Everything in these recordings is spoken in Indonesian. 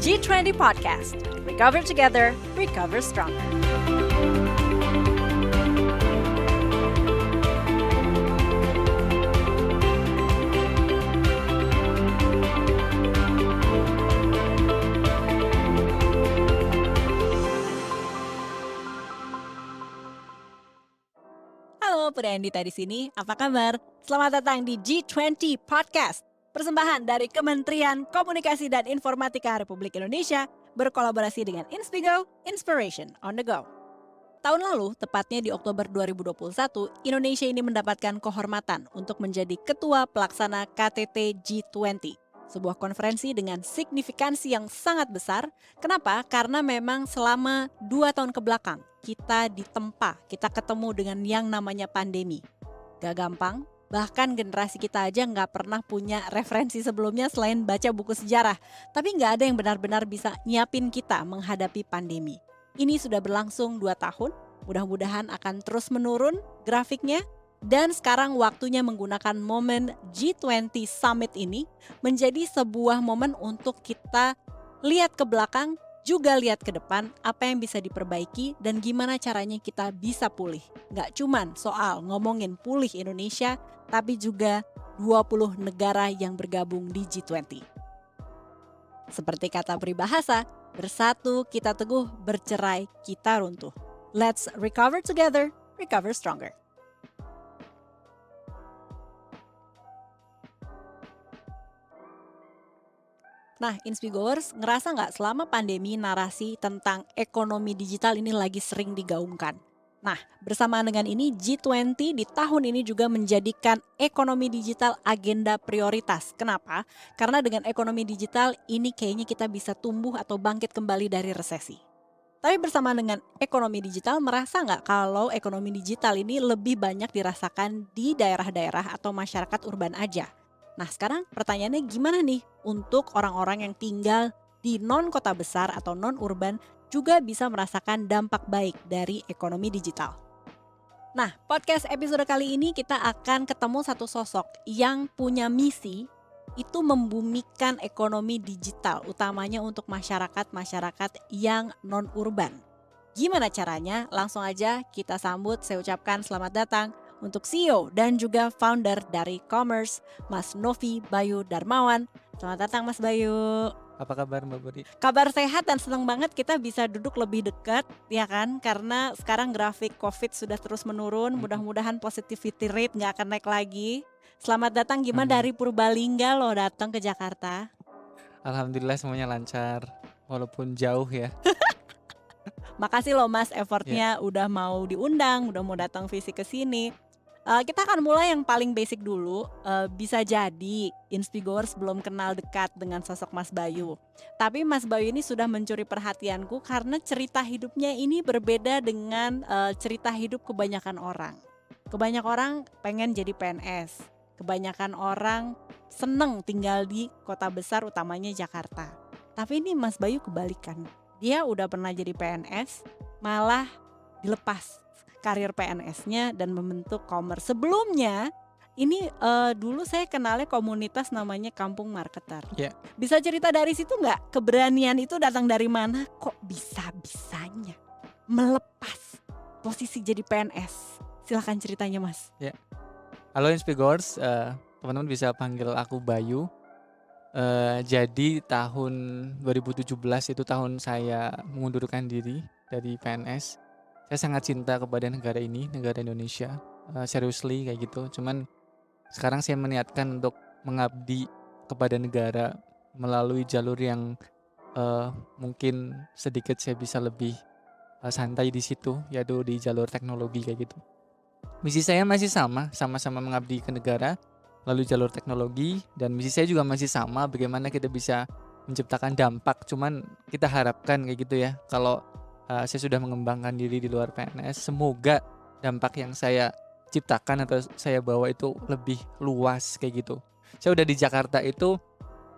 G20 Podcast. Recover together, recover stronger. Halo, Pura Andita di sini. Apa kabar? Selamat datang di G20 Podcast. Persembahan dari Kementerian Komunikasi dan Informatika Republik Indonesia berkolaborasi dengan Inspigo, Inspiration on the Go. Tahun lalu, tepatnya di Oktober 2021, Indonesia ini mendapatkan kehormatan untuk menjadi ketua pelaksana KTT G20. Sebuah konferensi dengan signifikansi yang sangat besar. Kenapa? Karena memang selama 2 tahun kebelakang kita ditempa, kita ketemu dengan yang namanya pandemi. Gak gampang, bahkan generasi kita aja gak pernah punya referensi sebelumnya selain baca buku sejarah. Tapi gak ada yang benar-benar bisa nyiapin kita menghadapi pandemi. Ini sudah berlangsung 2 tahun, mudah-mudahan akan terus menurun grafiknya. Dan sekarang waktunya menggunakan momen G20 Summit ini menjadi sebuah momen untuk kita lihat ke belakang, juga lihat ke depan apa yang bisa diperbaiki dan gimana caranya kita bisa pulih. Gak cuman soal ngomongin pulih Indonesia, tapi juga 20 negara yang bergabung di G20. Seperti kata peribahasa, bersatu kita teguh, bercerai kita runtuh. Let's recover together, recover stronger. Nah, Inspigoers, ngerasa nggak selama pandemi narasi tentang ekonomi digital ini lagi sering digaungkan? Nah, bersamaan dengan ini G20 di tahun ini juga menjadikan ekonomi digital agenda prioritas. Kenapa? Karena dengan ekonomi digital ini kayaknya kita bisa tumbuh atau bangkit kembali dari resesi. Tapi bersamaan dengan ekonomi digital, merasa nggak kalau ekonomi digital ini lebih banyak dirasakan di daerah-daerah atau masyarakat urban aja? Nah sekarang pertanyaannya gimana nih untuk orang-orang yang tinggal di non-kota besar atau non-urban juga bisa merasakan dampak baik dari ekonomi digital. Nah podcast episode kali ini kita akan ketemu satu sosok yang punya misi itu membumikan ekonomi digital utamanya untuk masyarakat-masyarakat yang non-urban. Gimana caranya? Langsung aja kita sambut, saya ucapkan selamat datang untuk CEO dan juga founder dari Commerce, Mas Novi Bayu Darmawan. Selamat datang Mas Bayu. Apa kabar Mbak Budi? Kabar sehat dan senang banget kita bisa duduk lebih dekat ya kan. Karena sekarang grafik COVID sudah terus menurun, mudah-mudahan positivity rate gak akan naik lagi. Selamat datang, gimana dari Purbalingga loh datang ke Jakarta? Alhamdulillah semuanya lancar, walaupun jauh ya. Makasih loh Mas effortnya udah mau diundang, udah mau datang fisik ke sini. Kita akan mulai yang paling basic dulu. Bisa jadi Inspigoers belum kenal dekat dengan sosok Mas Bayu. Tapi Mas Bayu ini sudah mencuri perhatianku karena cerita hidupnya ini berbeda dengan cerita hidup kebanyakan orang. Kebanyakan orang pengen jadi PNS. Kebanyakan orang seneng tinggal di kota besar utamanya Jakarta. Tapi ini Mas Bayu kebalikan. Dia udah pernah jadi PNS, malah dilepas karir PNS-nya dan membentuk Commerce. Sebelumnya, ini dulu saya kenalnya komunitas namanya Kampung Marketer. Yeah. Bisa cerita dari situ nggak? Keberanian itu datang dari mana? Kok bisa-bisanya melepas posisi jadi PNS? Silahkan ceritanya Mas. Yeah. Halo Inspigoers, teman-teman bisa panggil aku Bayu. Jadi tahun 2017 itu tahun saya mengundurkan diri dari PNS. Saya sangat cinta kepada negara ini, negara Indonesia, seriously kayak gitu. Cuman sekarang saya meniatkan untuk mengabdi kepada negara melalui jalur yang mungkin sedikit saya bisa lebih santai di situ, yaitu di jalur teknologi kayak gitu. Misi saya masih sama-sama mengabdi ke negara melalui jalur teknologi, dan misi saya juga masih sama, bagaimana kita bisa menciptakan dampak. Cuman kita harapkan kayak gitu ya, kalau saya sudah mengembangkan diri di luar PNS, semoga dampak yang saya ciptakan atau saya bawa itu lebih luas kayak gitu. Saya udah di Jakarta itu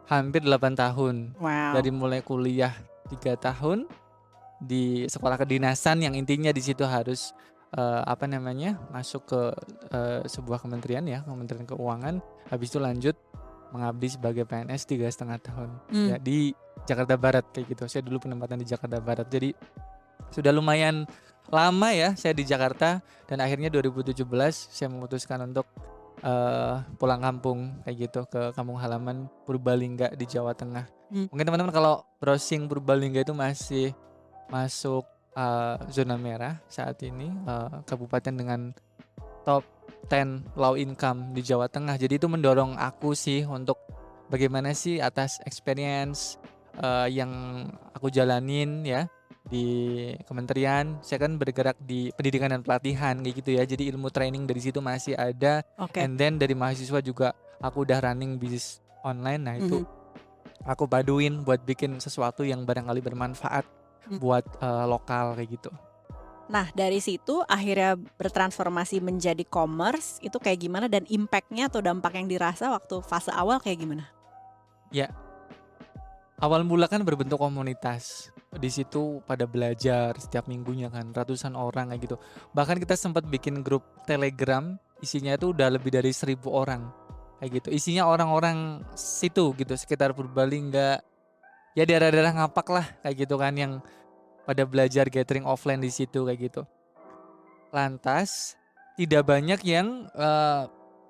hampir 8 tahun. Wow. Dari mulai kuliah 3 tahun di sekolah kedinasan yang intinya di situ harus masuk ke sebuah kementerian ya, Kementerian Keuangan. Habis itu lanjut mengabdi sebagai PNS 3,5 tahun. Ya, di Jakarta Barat kayak gitu. Saya dulu penempatan di Jakarta Barat. Jadi sudah lumayan lama ya saya di Jakarta dan akhirnya 2017 saya memutuskan untuk pulang kampung kayak gitu ke kampung halaman Purbalingga di Jawa Tengah. Hmm. Mungkin teman-teman kalau browsing Purbalingga itu masih masuk zona merah saat ini, kabupaten dengan top 10 low income di Jawa Tengah. Jadi itu mendorong aku sih untuk bagaimana sih atas experience yang aku jalanin ya di kementerian. Saya kan bergerak di pendidikan dan pelatihan kayak gitu ya. Jadi ilmu training dari situ masih ada. Oke. And then dari mahasiswa juga aku udah running bisnis online. Nah itu Mhm. aku paduin buat bikin sesuatu yang barangkali bermanfaat buat lokal kayak gitu. Nah dari situ akhirnya bertransformasi menjadi commerce itu kayak gimana dan impact-nya atau dampak yang dirasa waktu fase awal kayak gimana? Ya, awal mula kan berbentuk komunitas. Di situ pada belajar setiap minggunya kan ratusan orang kayak gitu. Bahkan kita sempat bikin grup Telegram, isinya itu udah lebih dari 1.000 orang kayak gitu. Isinya orang-orang situ gitu sekitar Purbalingga. Ya daerah-daerah Ngapak lah kayak gitu kan yang pada belajar gathering offline di situ kayak gitu. Lantas tidak banyak yang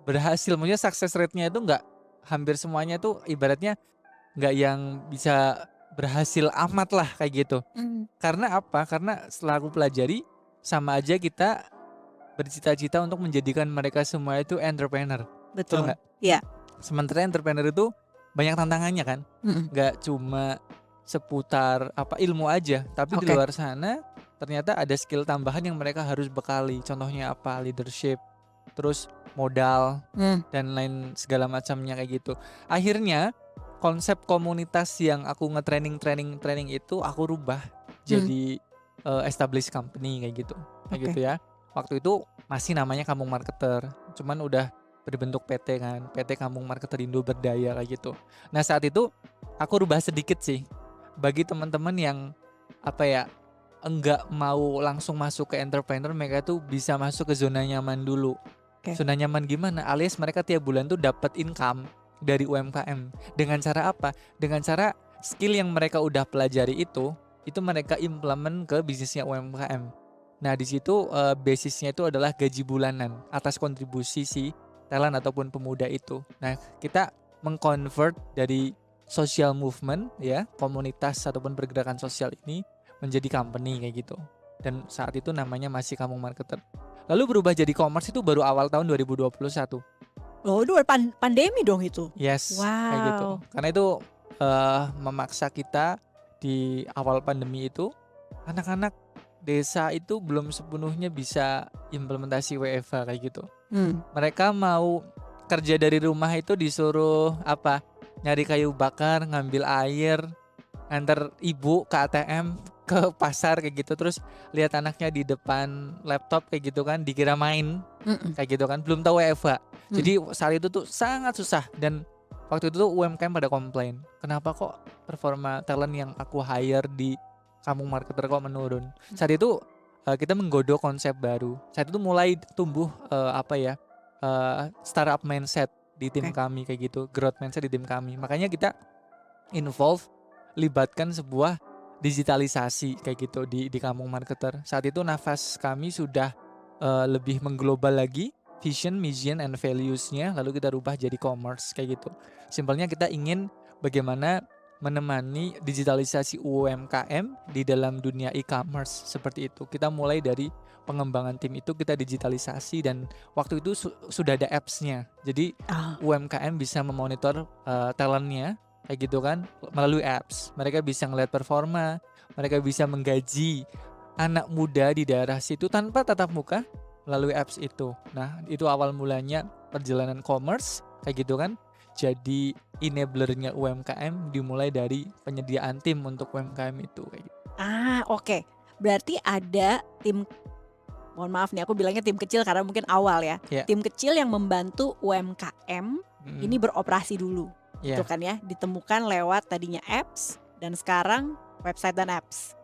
berhasil, maksudnya success rate-nya itu nggak hampir semuanya tuh ibaratnya nggak yang bisa berhasil amat lah kayak gitu. Karena apa? Karena setelah aku pelajari sama aja kita bercita-cita untuk menjadikan mereka semua itu entrepreneur. Betul Betul. nggak? Iya. Sementara entrepreneur itu banyak tantangannya kan. Nggak cuma seputar apa ilmu aja, tapi di Oke. luar sana ternyata ada skill tambahan yang mereka harus bekali. Contohnya apa? Leadership, terus modal dan lain segala macamnya kayak gitu. Akhirnya konsep komunitas yang aku nge-training itu aku rubah jadi established company kayak gitu. Kayak Oke. gitu ya. Waktu itu masih namanya Kampung Marketer, cuman udah berbentuk PT kan, PT Kampung Marketer Indo Berdaya kayak gitu. Nah saat itu aku rubah sedikit sih bagi teman-teman yang apa ya enggak mau langsung masuk ke entrepreneur, mereka tuh bisa masuk ke zona nyaman dulu. Oke. Zona nyaman gimana? Alias mereka tiap bulan tuh dapat income dari UMKM. Dengan cara apa? Dengan cara skill yang mereka udah pelajari itu mereka implement ke bisnisnya UMKM. Nah di situ basisnya itu adalah gaji bulanan atas kontribusi si talent ataupun pemuda itu. Nah kita mengconvert dari social movement ya, komunitas ataupun pergerakan sosial ini menjadi company kayak gitu. Dan saat itu namanya masih Kampung Marketer. Lalu berubah jadi commerce itu baru awal tahun 2021. Oh itu pandemi dong itu. Yes, kayak gitu. Wow. Karena itu memaksa kita di awal pandemi itu anak-anak desa itu belum sepenuhnya bisa implementasi WFH kayak gitu. Mereka mau kerja dari rumah itu disuruh apa? Nyari kayu bakar, ngambil air, antar ibu ke ATM, ke pasar kayak gitu, terus lihat anaknya di depan laptop kayak gitu kan, dikira main kayak gitu kan, belum tahu WFH. Jadi saat itu tuh sangat susah dan waktu itu tuh UMKM pada komplain, kenapa kok performa talent yang aku hire di Kampung Marketer kok menurun. Saat itu kita menggodok konsep baru. Saat itu mulai tumbuh startup mindset di tim kami kayak gitu, growth mindset di tim kami. Makanya kita involve libatkan sebuah digitalisasi kayak gitu di Kampung Marketer. Saat itu nafas kami sudah lebih mengglobal lagi vision, mission, and values-nya, lalu kita rubah jadi commerce kayak gitu. Simpelnya kita ingin bagaimana menemani digitalisasi UMKM di dalam dunia e-commerce seperti itu. Kita mulai dari pengembangan tim itu kita digitalisasi dan waktu itu sudah ada apps-nya. Jadi UMKM bisa memonitor talentnya kayak gitu kan melalui apps. Mereka bisa ngeliat performa, mereka bisa menggaji anak muda di daerah situ tanpa tatap muka melalui apps itu. Nah itu awal mulanya perjalanan commerce kayak gitu kan. Jadi enablernya UMKM dimulai dari penyediaan tim untuk UMKM itu kayak gitu. Oke. Berarti ada tim, mohon maaf nih aku bilangnya tim kecil karena mungkin awal ya. Tim kecil yang membantu UMKM ini beroperasi dulu. Itu kan ya, ditemukan lewat tadinya apps dan sekarang website dan apps.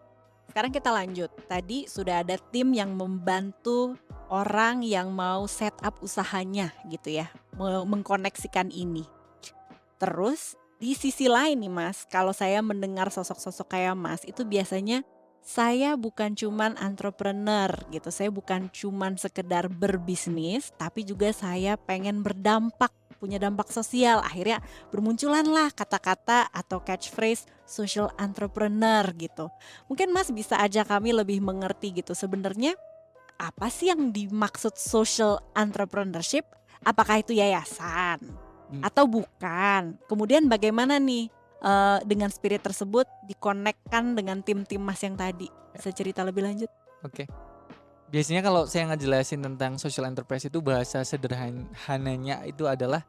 Sekarang kita lanjut. Tadi sudah ada tim yang membantu orang yang mau set up usahanya gitu ya, mengkoneksikan ini. Terus di sisi lain nih Mas, kalau saya mendengar sosok-sosok kayak Mas, itu biasanya saya bukan cuman entrepreneur gitu, saya bukan cuman sekedar berbisnis, tapi juga saya pengen berdampak, punya dampak sosial. Akhirnya bermunculanlah kata-kata atau catchphrase social entrepreneur gitu. Mungkin Mas bisa aja kami lebih mengerti gitu, sebenarnya apa sih yang dimaksud social entrepreneurship? Apakah itu yayasan Hmm, atau bukan? Kemudian bagaimana nih dengan spirit tersebut dikonekkan dengan tim-tim Mas yang tadi? ya, Bisa cerita lebih lanjut? oke. Biasanya kalau saya ngejelasin tentang social enterprise itu bahasa sederhananya itu adalah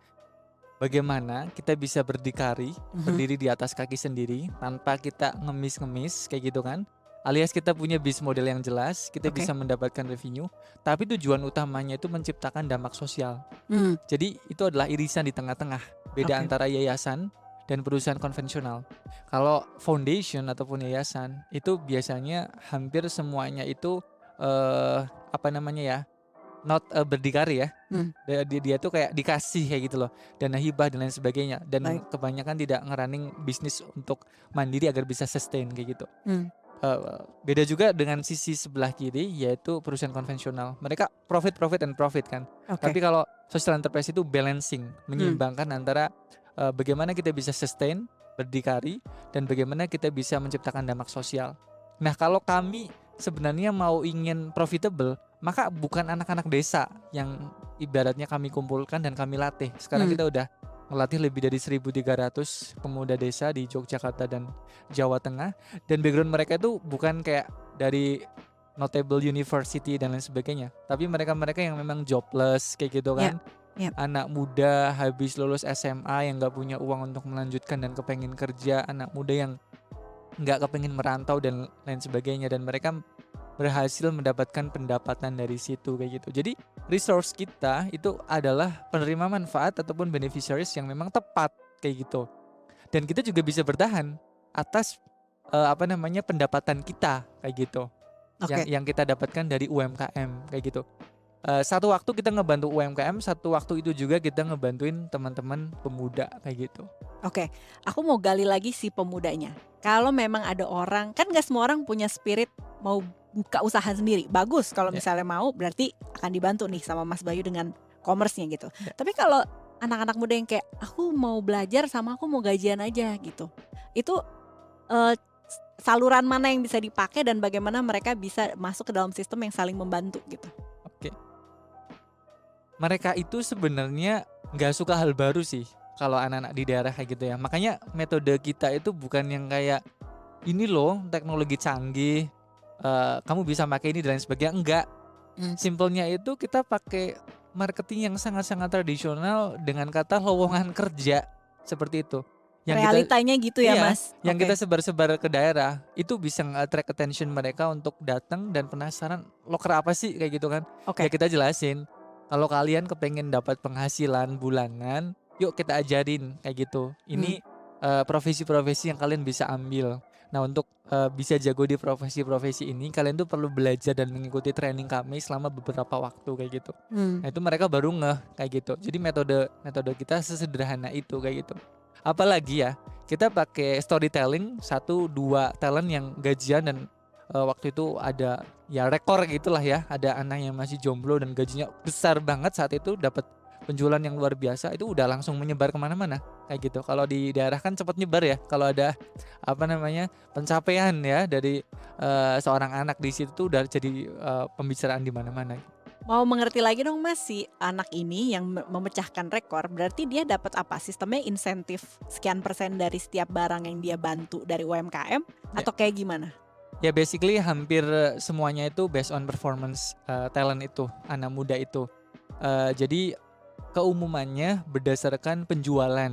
bagaimana kita bisa berdikari, Mhm. berdiri di atas kaki sendiri tanpa kita ngemis-ngemis kayak gitu kan. Alias kita punya bisnis model yang jelas, kita Oke. bisa mendapatkan revenue, tapi tujuan utamanya itu menciptakan dampak sosial. Hmm, Jadi itu adalah irisan di tengah-tengah, beda oke. antara yayasan dan perusahaan konvensional. Kalau foundation ataupun yayasan itu biasanya hampir semuanya itu apa namanya ya, not berdikari ya. Hmm, Dia tuh kayak dikasih kayak gitu loh, dana hibah dan lain sebagainya, dan baik. kebanyakan tidak ngerunning bisnis untuk mandiri agar bisa sustain kayak gitu. Hmm, Beda juga dengan sisi sebelah kiri yaitu perusahaan konvensional. Mereka profit, profit, and profit kan. oke. Tapi kalau social enterprise itu balancing, Hmm, menyeimbangkan antara bagaimana kita bisa sustain, berdikari, dan bagaimana kita bisa menciptakan dampak sosial. Nah, kalau kami sebenarnya mau ingin profitable, maka bukan anak-anak desa yang ibaratnya kami kumpulkan dan kami latih. Sekarang hmm, kita udah ngelatih lebih dari 1.300 pemuda desa di Yogyakarta dan Jawa Tengah, dan background mereka itu bukan kayak dari notable university dan lain sebagainya, tapi mereka-mereka yang memang jobless kayak gitu ya, kan, ya. anak muda habis lulus SMA yang nggak punya uang untuk melanjutkan dan kepengen kerja, anak muda yang nggak kepengen merantau dan lain sebagainya, dan mereka berhasil mendapatkan pendapatan dari situ kayak gitu. Jadi resource kita itu adalah penerima manfaat ataupun beneficiaries yang memang tepat kayak gitu. Dan kita juga bisa bertahan atas apa namanya, pendapatan kita kayak gitu. Yang Oke. yang kita dapatkan dari UMKM kayak gitu. Satu waktu kita ngebantu UMKM, satu waktu itu juga kita ngebantuin teman-teman pemuda kayak gitu. Oke, aku mau gali lagi si pemudanya. Kalau memang ada orang, kan nggak semua orang punya spirit mau buka usaha sendiri. Bagus kalau Ya, misalnya mau, berarti akan dibantu nih sama Mas Bayu dengan commerce-nya gitu. ya. Tapi kalau anak-anak muda yang kayak aku mau belajar sama aku mau gajian aja gitu, itu eh, saluran mana yang bisa dipakai dan bagaimana mereka bisa masuk ke dalam sistem yang saling membantu gitu? Oke. Mereka itu sebenarnya nggak suka hal baru sih kalau anak-anak di daerah kayak gitu ya. Makanya metode kita itu bukan yang kayak ini loh teknologi canggih, kamu bisa pakai ini dan lain sebagainya. Enggak. Hmm. Simpelnya itu kita pakai marketing yang sangat-sangat tradisional dengan kata lowongan kerja seperti itu. Yang kita Realitanya gitu ya iya, Mas? yang kita Oke, sebar-sebar ke daerah itu bisa nge-attract attention mereka untuk datang dan penasaran, "Loker apa sih?" kayak gitu kan. Ya oke. kita jelasin, "Kalau kalian kepengen dapat penghasilan bulanan, yuk kita ajarin kayak gitu. Hmm, Ini profesi-profesi yang kalian bisa ambil. Nah, untuk bisa jago di profesi-profesi ini, kalian tuh perlu belajar dan mengikuti training kami selama beberapa waktu," kayak gitu. hmm. Nah, itu mereka baru ngeh kayak gitu. Jadi metode metode kita sesederhana itu kayak gitu. Apalagi ya, kita pakai storytelling, satu 2 talent yang gajian dan waktu itu ada ya rekor gitulah ya, ada anak yang masih jomblo dan gajinya besar banget saat itu, dapat penjualan yang luar biasa, itu udah langsung menyebar kemana mana kayak gitu. Kalau di daerah kan cepat nyebar ya, kalau ada apa namanya, pencapaian ya dari seorang anak di situ tuh udah jadi pembicaraan di mana-mana. Mau mengerti lagi dong Mas, si anak ini yang memecahkan rekor, berarti dia dapat apa? Sistemnya insentif sekian persen dari setiap barang yang dia bantu dari UMKM Ya, atau kayak gimana? ya basically hampir semuanya itu based on performance talent itu, anak muda itu. Jadi keumumannya berdasarkan penjualan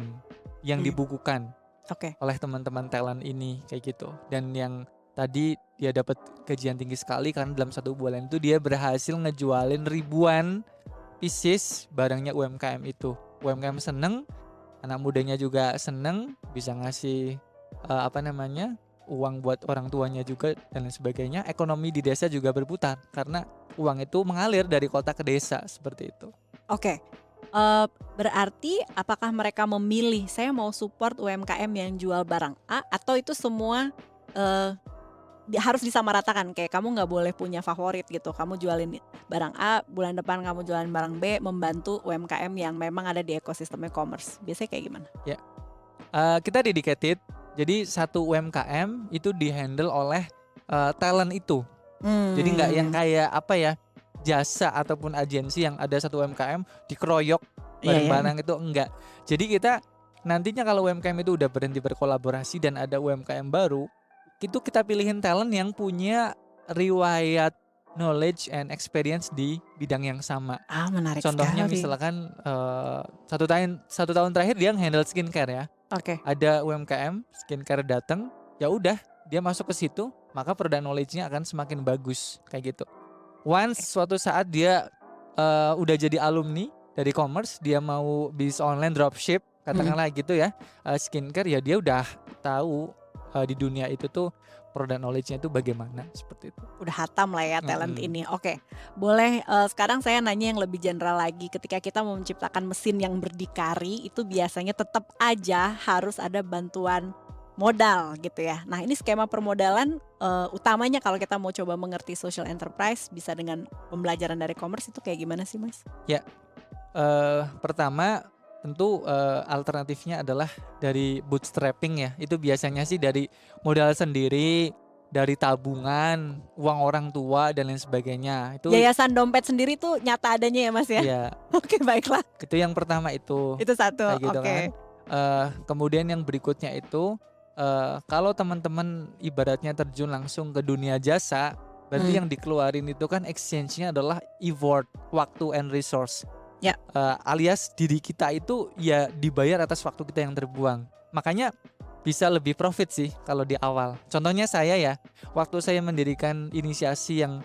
yang Hmm, dibukukan oke. oleh teman-teman talent ini kayak gitu. Dan yang tadi dia dapat gajian tinggi sekali karena dalam 1 bulan itu dia berhasil ngejualin ribuan pieces barangnya UMKM itu. UMKM seneng, anak mudanya juga seneng, bisa ngasih apa namanya, uang buat orang tuanya juga dan lain sebagainya. Ekonomi di desa juga berputar karena uang itu mengalir dari kota ke desa seperti itu. Oke. Berarti apakah mereka memilih saya mau support UMKM yang jual barang A atau itu semua harus disamaratakan, kayak kamu nggak boleh punya favorit gitu, kamu jualin barang A, bulan depan kamu jualan barang B, membantu UMKM yang memang ada di ekosistem e-commerce. Biasanya kayak gimana? Ya, kita dedicated, jadi satu UMKM itu dihandle oleh talent itu. Jadi nggak yang kayak apa ya, jasa ataupun agensi yang ada satu UMKM dikeroyok Iya ya. barang-barang itu enggak. Jadi kita nantinya kalau UMKM itu udah berhenti berkolaborasi dan ada UMKM baru, itu kita pilihin talent yang punya riwayat knowledge and experience di bidang yang sama. Menarik Contohnya sekali. misalkan 1 tahun terakhir dia handle skincare ya. Oke. Ada UMKM skincare datang, ya udah dia masuk ke situ, maka product knowledge-nya akan semakin bagus kayak gitu. Once suatu saat dia udah jadi alumni dari commerce, dia mau bisnis online dropship katakanlah gitu ya, skincare, ya dia udah tahu di dunia itu tuh product knowledge-nya itu bagaimana, seperti itu. Udah hatam lah ya talent ini. Oke, boleh sekarang saya nanya yang lebih general lagi. Ketika kita mau menciptakan mesin yang berdikari, itu biasanya tetap aja harus ada bantuan modal gitu ya. Nah, ini skema permodalan utamanya kalau kita mau coba mengerti social enterprise bisa dengan pembelajaran dari commerce itu kayak gimana sih, Mas? Ya, pertama tentu alternatifnya adalah dari bootstrapping ya. Itu biasanya sih dari modal sendiri, dari tabungan, uang orang tua dan lain sebagainya. Itu Yayasan dompet sendiri tuh nyata adanya ya, Mas ya? ya, Oke, baiklah. itu yang pertama itu. Itu satu. Kayak gitu Oke. kan. Kemudian yang berikutnya itu kalau teman-teman ibaratnya terjun langsung ke dunia jasa, berarti yang dikeluarin itu kan exchange-nya adalah effort, waktu and resource. Ya. Alias diri kita itu ya dibayar atas waktu kita yang terbuang. Makanya bisa lebih profit sih kalau di awal. Contohnya saya ya, waktu saya mendirikan inisiasi yang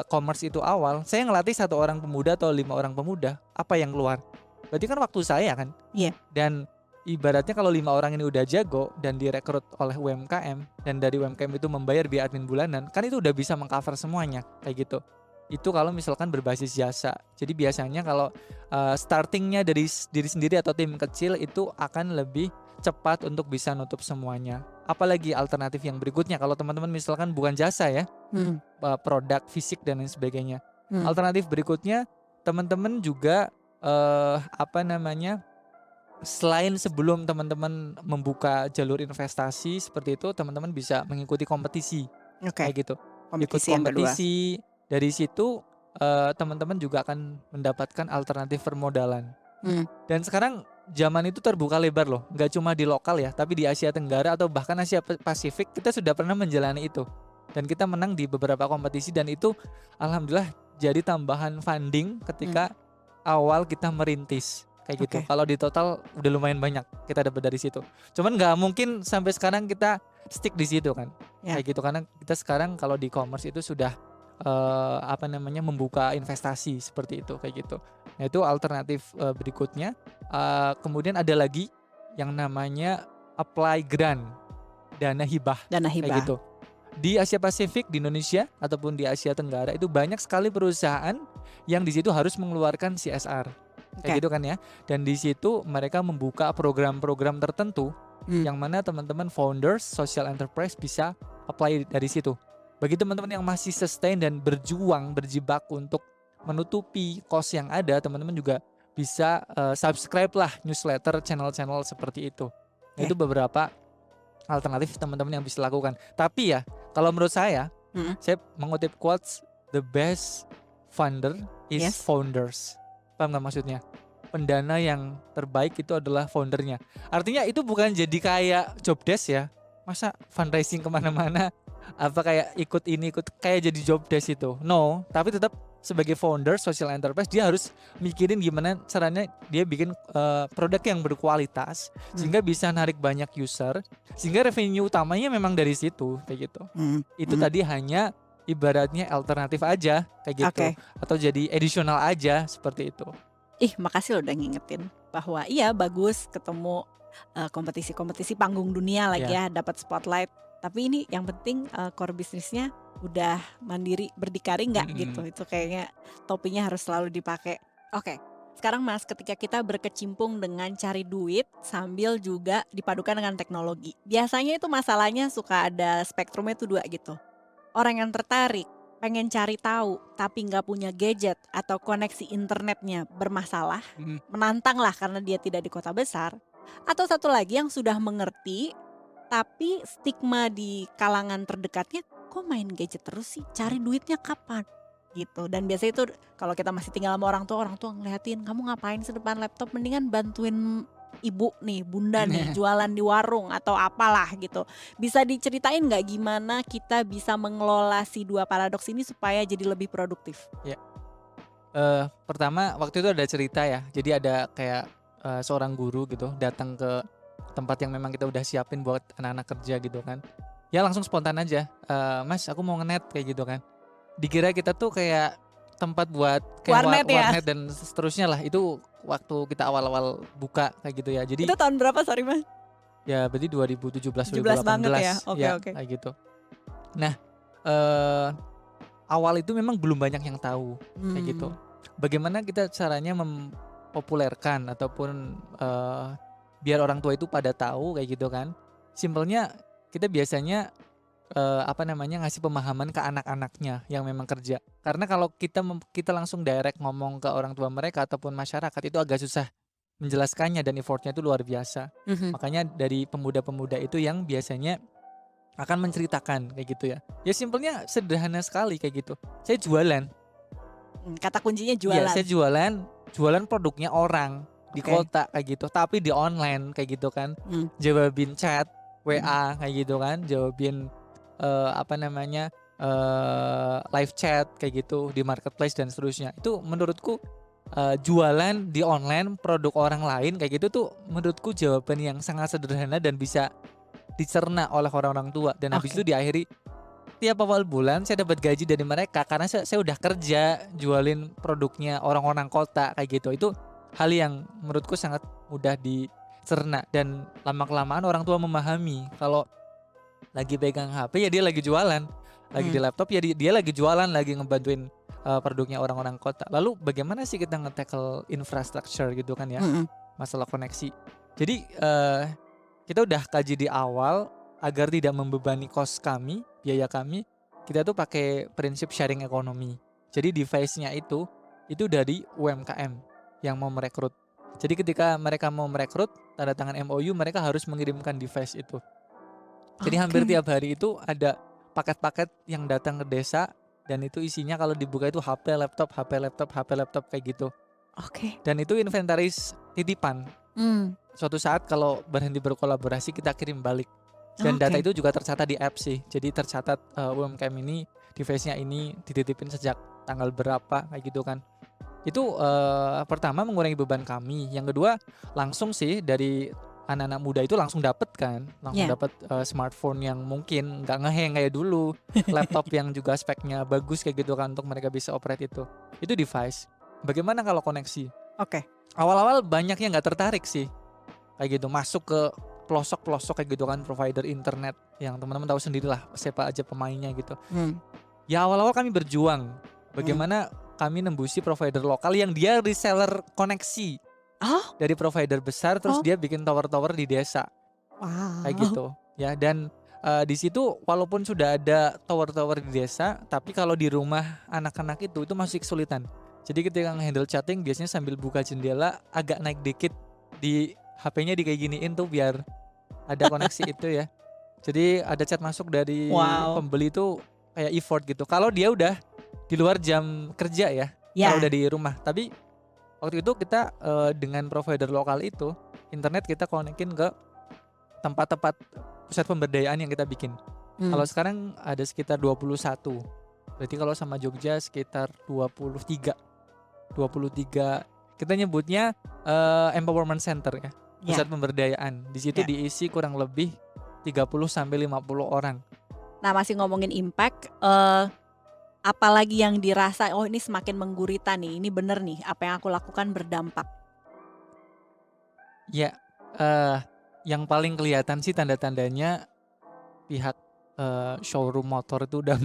commerce itu awal, saya ngelatih 1 orang pemuda atau 5 orang pemuda, apa yang keluar? Berarti kan waktu saya kan. Iya. Dan ibaratnya kalau 5 orang ini udah jago dan direkrut oleh UMKM dan dari UMKM itu membayar biaya admin bulanan, kan itu udah bisa mengcover semuanya kayak gitu. Itu kalau misalkan berbasis jasa. Jadi biasanya kalau startingnya dari diri sendiri atau tim kecil itu akan lebih cepat untuk bisa nutup semuanya. Apalagi alternatif yang berikutnya kalau teman-teman misalkan bukan jasa ya, produk fisik dan lain sebagainya. Alternatif berikutnya teman-teman juga selain sebelum teman-teman membuka jalur investasi seperti itu, teman-teman bisa mengikuti kompetisi kayak gitu. Ikut Kompetisi yang kedua. kompetisi, dari situ teman-teman juga akan mendapatkan alternatif permodalan. Dan sekarang zaman itu terbuka lebar loh, nggak cuma di lokal ya, tapi di Asia Tenggara atau bahkan Asia Pasifik kita sudah pernah menjalani itu. Dan kita menang di beberapa kompetisi dan itu alhamdulillah jadi tambahan funding ketika awal kita merintis kayak gitu. Kalau di total udah lumayan banyak kita dapat dari situ. Cuman nggak mungkin sampai sekarang kita stick di situ kan, kayak gitu, karena kita sekarang kalau di e-commerce itu sudah membuka investasi seperti itu kayak gitu. Nah itu alternatif berikutnya. Kemudian ada lagi yang namanya apply grant, dana hibah. Kayak gitu. Di Asia Pasifik, di Indonesia ataupun di Asia Tenggara itu banyak sekali perusahaan yang di situ harus mengeluarkan CSR. Kayak gitu kan ya. Dan di situ mereka membuka program-program tertentu yang mana teman-teman founders social enterprise bisa apply dari situ. Bagi teman-teman yang masih sustain dan berjuang, berjibaku untuk menutupi cost yang ada, teman-teman juga bisa subscribe lah newsletter channel-channel seperti itu. Itu beberapa alternatif teman-teman yang bisa lakukan. Tapi ya, kalau menurut saya mengutip quotes, the best funder is founders. Paham gak maksudnya? Pendana yang terbaik itu adalah foundernya. Artinya itu bukan jadi kayak job desk ya. Masa fundraising kemana-mana apa kayak ikut kayak jadi job desk itu. No, tapi tetap sebagai founder social enterprise dia harus mikirin gimana caranya dia bikin produk yang berkualitas sehingga bisa narik banyak user, sehingga revenue utamanya memang dari situ kayak gitu. Itu tadi hanya ibaratnya alternatif aja kayak gitu, atau jadi additional aja seperti itu. Makasih lo udah ngingetin bahwa iya bagus ketemu kompetisi-kompetisi panggung dunia lagi ya, dapat spotlight. Tapi ini yang penting core bisnisnya udah mandiri, berdikari nggak gitu. Itu kayaknya topinya harus selalu dipakai. Oke, sekarang Mas ketika kita berkecimpung dengan cari duit sambil juga dipadukan dengan teknologi. Biasanya itu masalahnya suka ada spektrumnya tuh 2 gitu. Orang yang tertarik, pengen cari tahu tapi nggak punya gadget atau koneksi internetnya bermasalah, Mhm. menantang lah karena dia tidak di kota besar. Atau satu lagi yang sudah mengerti tapi stigma di kalangan terdekatnya, "Kok main gadget terus sih? Cari duitnya kapan?" Gitu. Dan biasanya itu kalau kita masih tinggal sama orang tua ngeliatin, "Kamu ngapain sih depan laptop? Mendingan bantuin ibu nih, bunda nih, jualan di warung atau apalah," gitu. Bisa diceritain nggak gimana kita bisa mengelola si 2 paradoks ini supaya jadi lebih produktif? Ya, pertama waktu itu ada cerita ya. Jadi ada kayak, seorang guru gitu datang ke tempat yang memang kita udah siapin buat anak-anak kerja gitu kan. Ya langsung spontan aja, "Mas aku mau nge-net," kayak gitu kan. Dikira kita tuh kayak tempat buat kayak Warnet ya? warnet dan seterusnya lah. Itu waktu kita awal-awal buka kayak gitu ya. Jadi Itu tahun berapa sorry Mas? ya berarti 2017, 17 banget ya? 2018 Oke ya oke. kayak gitu. Nah, eee, awal itu memang belum banyak yang tahu kayak gitu. Mmm, Bagaimana kita caranya mempopulerkan ataupun, biar orang tua itu pada tahu kayak gitu kan. Simpelnya kita biasanya, apa namanya, ngasih pemahaman ke anak-anaknya yang memang kerja. Karena kalau kita langsung direct ngomong ke orang tua mereka ataupun masyarakat itu agak susah menjelaskannya dan effort-nya itu luar biasa. mhm. Makanya dari pemuda-pemuda itu yang biasanya akan menceritakan kayak gitu ya. Ya simpelnya sederhana sekali kayak gitu, "Saya jualan." Kata kuncinya Iya, jualan. saya jualan produknya orang di Oke. kota kayak gitu, tapi di online kayak gitu kan. Mmm, Jawabin chat, mhm. WA kayak gitu kan, jawabin, apa namanya, live chat kayak gitu di marketplace dan seterusnya. Itu menurutku, jualan di online produk orang lain kayak gitu tuh menurutku jawaban yang sangat sederhana dan bisa dicerna oleh orang-orang tua dan habis Oke. itu diakhiri tiap awal bulan saya dapat gaji dari mereka karena saya udah kerja jualin produknya orang-orang kota kayak gitu. Itu hal yang menurutku sangat mudah dicerna dan lama-kelamaan orang tua memahami kalau lagi pegang HP ya dia lagi jualan, lagi di Mmm, laptop ya dia lagi jualan, lagi ngebantuin, produknya orang-orang kota. Lalu bagaimana sih kita nge-tackle infrastructure gitu kan ya, mhm. masalah koneksi. Jadi, kita udah kaji di awal agar tidak membebani kos kami, biaya kami, kita tuh pakai prinsip sharing ekonomi. Jadi device-nya itu dari UMKM yang mau merekrut. Jadi ketika mereka mau merekrut, tanda tangan MOU mereka harus mengirimkan device itu. Jadi hampir Oke tiap hari itu ada paket-paket yang datang ke desa dan itu isinya kalau dibuka itu HP, laptop HP, laptop HP, laptop kayak gitu. oke. Dan itu inventaris titipan. Mmm, Suatu saat kalau berhenti berkolaborasi kita kirim balik. Dan data oke. itu juga tercatat di app sih. Jadi tercatat, UMKM ini device-nya ini dititipin sejak tanggal berapa kayak gitu kan. Itu, pertama mengurangi beban kami, yang kedua langsung sih dari anak-anak muda itu langsung dapet kan, langsung Iya. dapet, smartphone yang mungkin nggak nge-hang kayak dulu, laptop yang juga speknya bagus kayak gitu kan untuk mereka bisa operate itu. Itu device. Bagaimana kalau koneksi? Oke. Awal-awal banyak yang nggak tertarik sih, kayak gitu, masuk ke pelosok-pelosok kayak gitu kan, provider internet yang teman-teman tahu sendirilah siapa aja pemainnya gitu. Mmm, Ya awal-awal kami berjuang, mhm. bagaimana kami nembusi provider lokal yang dia reseller koneksi Oh dari provider besar terus oh, dia bikin tower-tower di desa, kayak wow. gitu ya dan, di situ walaupun sudah ada tower-tower di desa, tapi kalau di rumah anak-anak itu masih kesulitan. Jadi ketika nge-handle chatting biasanya sambil buka jendela agak naik dikit di HP-nya di kayak giniin tuh biar ada koneksi itu ya. Jadi ada chat masuk dari Wow. pembeli itu kayak effort gitu. Kalau dia udah di luar jam kerja ya, kalau Ya, udah di rumah. Tapi waktu itu kita, dengan provider lokal itu, internet kita konekin ke tempat-tempat pusat pemberdayaan yang kita bikin. mmm, Kalau sekarang ada sekitar 21, berarti kalau sama Jogja sekitar 23 kita nyebutnya, empowerment center ya, ya pusat pemberdayaan. Di situ ya. diisi kurang lebih 30 sampai 50 orang. Nah masih ngomongin impact, apalagi yang dirasa, "Oh ini semakin menggurita nih, ini bener nih, apa yang aku lakukan berdampak." Ya, eee, yang paling kelihatan sih tanda-tandanya pihak, showroom motor itu udah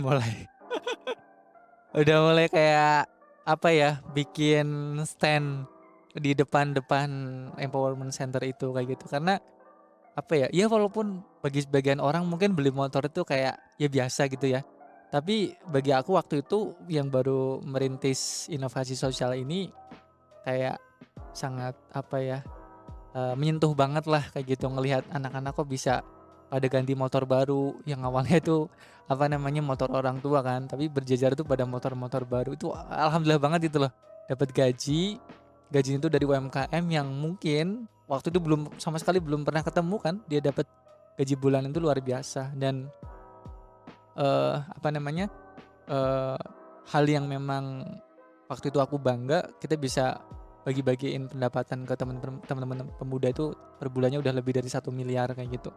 udah mulai kayak, apa ya, bikin stand di depan-depan empowerment center itu kayak gitu. Karena apa ya? Ya walaupun bagi sebagian orang mungkin beli motor itu kayak ya biasa gitu ya. Tapi bagi aku waktu itu yang baru merintis inovasi sosial ini kayak sangat apa ya? Menyentuh banget lah kayak gitu ngelihat anak-anak kok bisa pada ganti motor baru yang awalnya itu apa namanya motor orang tua kan, tapi berjejer itu pada motor-motor baru itu alhamdulillah banget itu loh. Dapat gajinya itu dari UMKM yang mungkin waktu itu belum sama sekali belum pernah ketemu kan, dia dapat gaji bulanan itu luar biasa dan apa namanya, eee, hal yang memang waktu itu aku bangga kita bisa bagi-bagiin pendapatan ke teman-teman pemuda itu per bulannya udah lebih dari 1 miliar kayak gitu.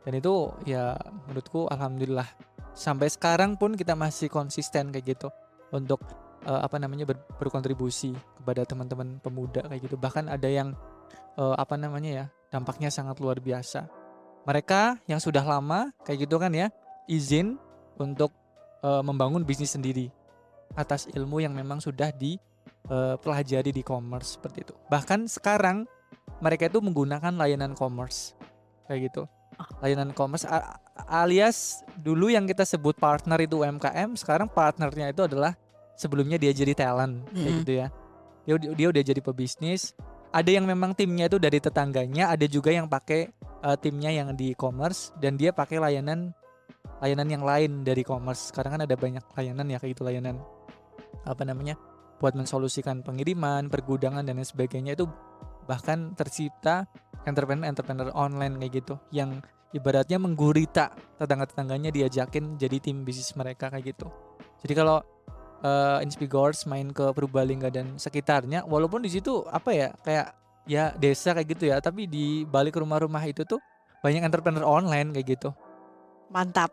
Dan itu ya menurutku alhamdulillah sampai sekarang pun kita masih konsisten kayak gitu untuk, apa namanya, berkontribusi kepada teman-teman pemuda kayak gitu. Bahkan ada yang, apa namanya ya, dampaknya sangat luar biasa. Mereka yang sudah lama kayak gitu kan ya, izin untuk, membangun bisnis sendiri atas ilmu yang memang sudah pelajari di commerce seperti itu. Bahkan sekarang mereka itu menggunakan layanan commerce kayak gitu. Layanan commerce alias dulu yang kita sebut partner itu UMKM, sekarang partnernya itu adalah sebelumnya dia jadi talent kayak gitu ya. Dia udah jadi pebisnis. Ada yang memang timnya itu dari tetangganya, ada juga yang pakai timnya yang di commerce dan dia pakai layanan yang lain dari commerce. Sekarang kan ada banyak layanan ya kayak gitu, layanan apa namanya, buat mensolusikan pengiriman, pergudangan dan lain sebagainya itu bahkan tercipta entrepreneur online kayak gitu yang ibaratnya menggurita tetangga-tetangganya diajakin jadi tim bisnis mereka kayak gitu. Jadi kalau Inspigors main ke Purbalingga dan sekitarnya, walaupun di situ apa ya kayak ya desa kayak gitu ya, tapi di balik rumah-rumah itu tuh banyak entrepreneur online kayak gitu. Mantap.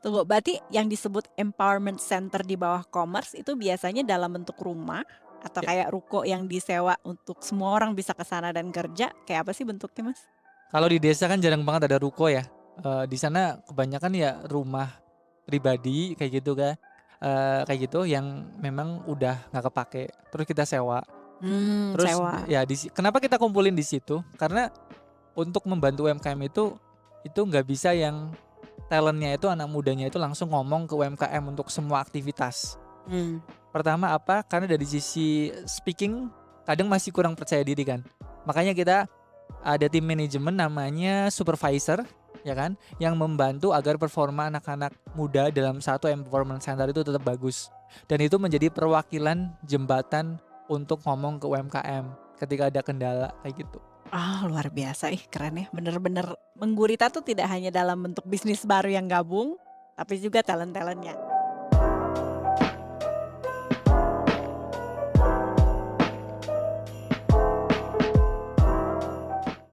Tunggu, berarti yang disebut empowerment center di bawah commerce itu biasanya dalam bentuk rumah atau Ya, kayak ruko yang disewa untuk semua orang bisa ke sana dan kerja? Kayak apa sih bentuknya, Mas? kalau di desa kan jarang banget ada ruko ya. Di sana kebanyakan ya rumah pribadi kayak gitu kan. Kayak gitu yang memang udah nggak kepake, terus kita sewa. Terus Sewa. ya kenapa kita kumpulin di situ, karena untuk membantu UMKM itu nggak bisa yang talentnya itu anak mudanya itu langsung ngomong ke UMKM untuk semua aktivitas. Mmm. Pertama apa, karena dari sisi speaking kadang masih kurang percaya diri kan. Makanya kita ada tim manajemen namanya supervisor ya kan, yang membantu agar performa anak-anak muda dalam satu empowerment center itu tetap bagus. Dan itu menjadi perwakilan jembatan untuk ngomong ke UMKM ketika ada kendala kayak gitu. Luar biasa, keren ya, bener-bener menggurita tuh tidak hanya dalam bentuk bisnis baru yang gabung, tapi juga talent-talentnya.